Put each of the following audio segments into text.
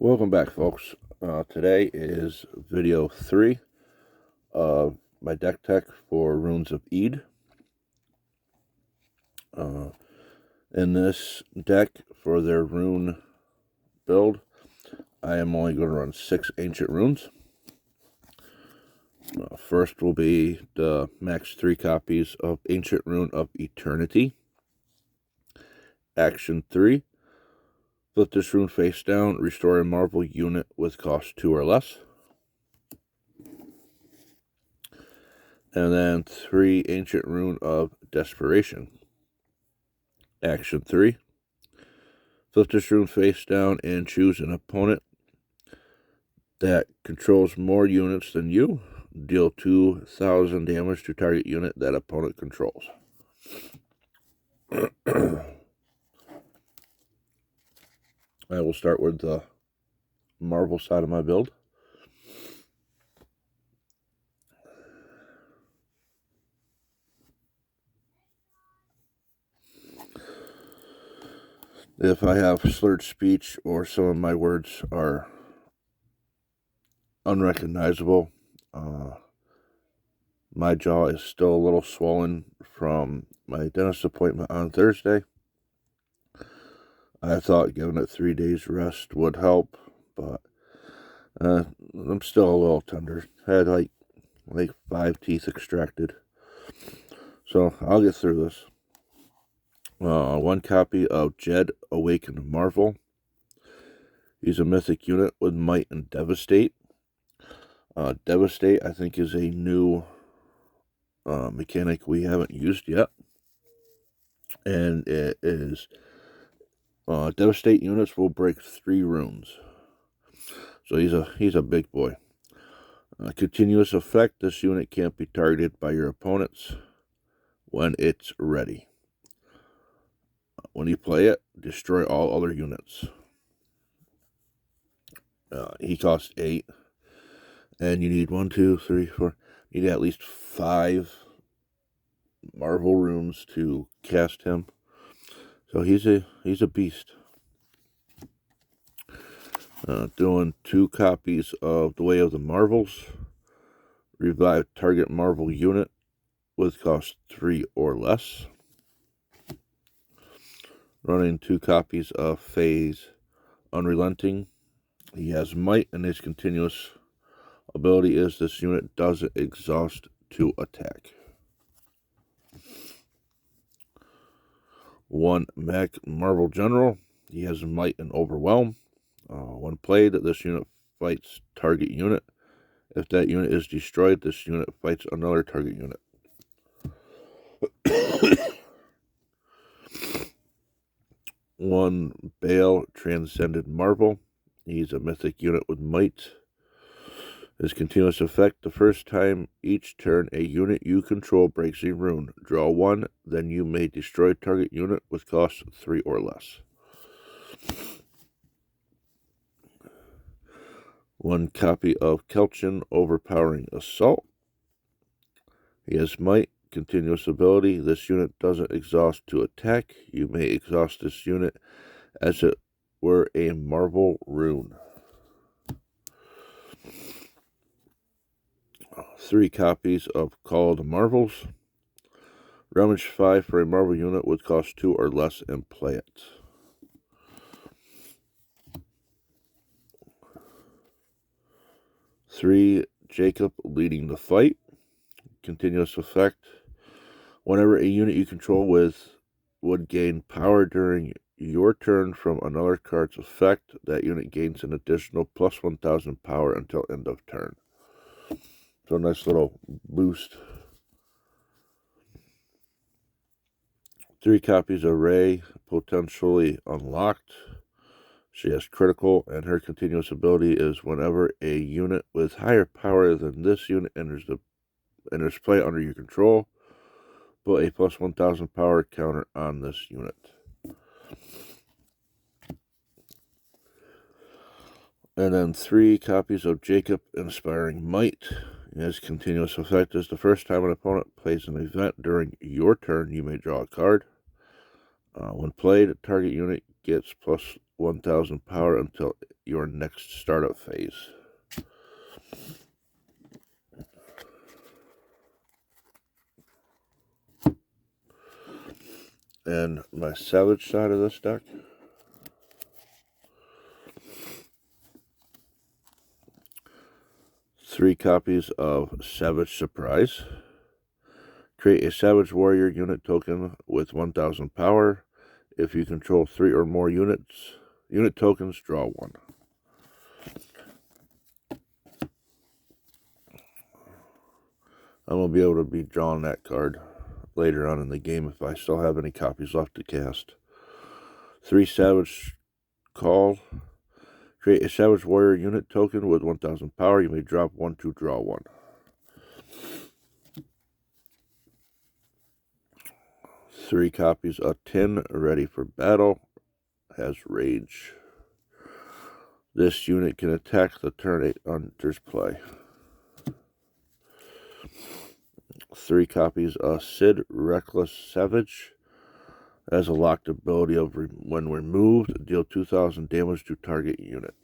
Welcome back, folks. Today is video 3 of my deck tech for Runes of Ede. In this deck, for their rune build, I am only going to run 6 ancient runes. First will be the max 3 copies of Ancient Rune of Eternity. Action 3. Flip this rune face down, restore a marble unit with cost 2 or less. And then 3 Ancient Rune of Desperation. Action 3. Flip this rune face down and choose an opponent that controls more units than you. Deal 2,000 damage to target unit that opponent controls. I will start with the marble side of my build. If I have slurred speech or some of my words are unrecognizable, my jaw is still a little swollen from my dentist appointment on Thursday. I thought giving it 3 days rest would help, but I'm still a little tender. I had like 5 teeth extracted. So I'll get through this. 1 copy of Jed Awakened Marvel. He's a mythic unit with Might and Devastate. Devastate, I think, is a new mechanic we haven't used yet. And it is Devastate units will break 3 runes. So he's a big boy. Continuous effect, this unit can't be targeted by your opponents when it's ready. When you play it, destroy all other units. He costs 8. And you need 1, 2, 3, 4. You need at least 5 Marvel runes to cast him. So he's a beast. Doing 2 copies of The Way of the Marvels. Revive target Marvel unit with cost 3 or less. Running 2 copies of Phase Unrelenting. He has Might, and his continuous ability is this unit doesn't exhaust to attack. 1 Mac Marvel General. He has Might and Overwhelm. When played, this unit fights target unit. If that unit is destroyed, this unit fights another target unit. 1 Bale Transcended Marvel. He's a mythic unit with Might. His continuous effect, the first time each turn a unit you control breaks a rune. Draw 1, then you may destroy target unit with cost 3 or less. 1 copy of Kelchin Overpowering Assault. He has Might, continuous ability. This unit doesn't exhaust to attack. You may exhaust this unit as it were a Marvel rune. 3 copies of Call of the Marvels. Rummage 5 for a Marvel unit would cost 2 or less and play it. Three Jacob Leading the Fight. Continuous effect. Whenever a unit you control would gain power during your turn from another card's effect, that unit gains an additional plus 1,000 power until end of turn. So nice little boost. 3 copies of Ray, potentially unlocked. She has critical, and her continuous ability is whenever a unit with higher power than this unit enters play under your control, put a plus 1,000 power counter on this unit. And then 3 copies of Jacob Inspiring Might. His continuous effect is the first time an opponent plays an event during your turn, you may draw a card. When played, a target unit gets plus 1,000 power until your next startup phase. And my Savage side of this deck. Three copies of Savage Surprise. Create a Savage Warrior unit token with 1,000 power. If you control 3 or more unit tokens, draw 1. I'm going to be able to be drawing that card later on in the game if I still have any copies left to cast. 3 Savage Call. Create a Savage Warrior unit token with 1,000 power. You may drop 1 to draw 1. 3 copies of Tin, ready for battle. Has Rage. This unit can attack the turn it enters play. 3 copies of Sid, Reckless Savage. Has a locked ability of when removed, deal 2,000 damage to target unit.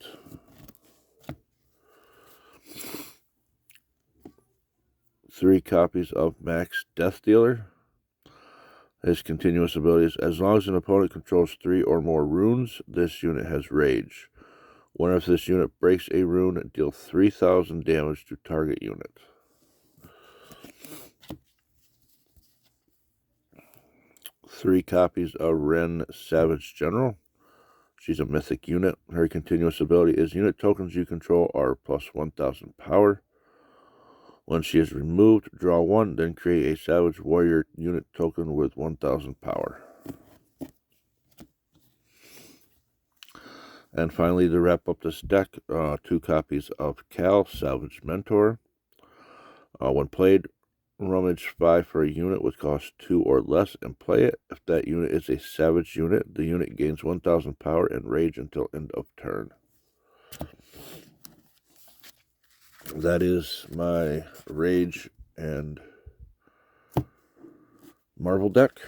3 copies of Max, Death Dealer. His continuous abilities: as long as an opponent controls 3 or more runes, this unit has Rage. Whenever this unit breaks a rune, deal 3,000 damage to target unit. 3 copies of Ren, Savage General. She's a mythic unit. Her continuous ability is unit tokens you control are plus 1,000 power. When she is removed, draw 1, then create a Savage Warrior unit token with 1,000 power. And finally, to wrap up this deck, 2 copies of Cal, Savage Mentor. When played, rummage 5 for a unit with cost 2 or less and play it. If that unit is a Savage unit, the unit gains 1,000 power and Rage until end of turn. That is my Rage and Marvel deck.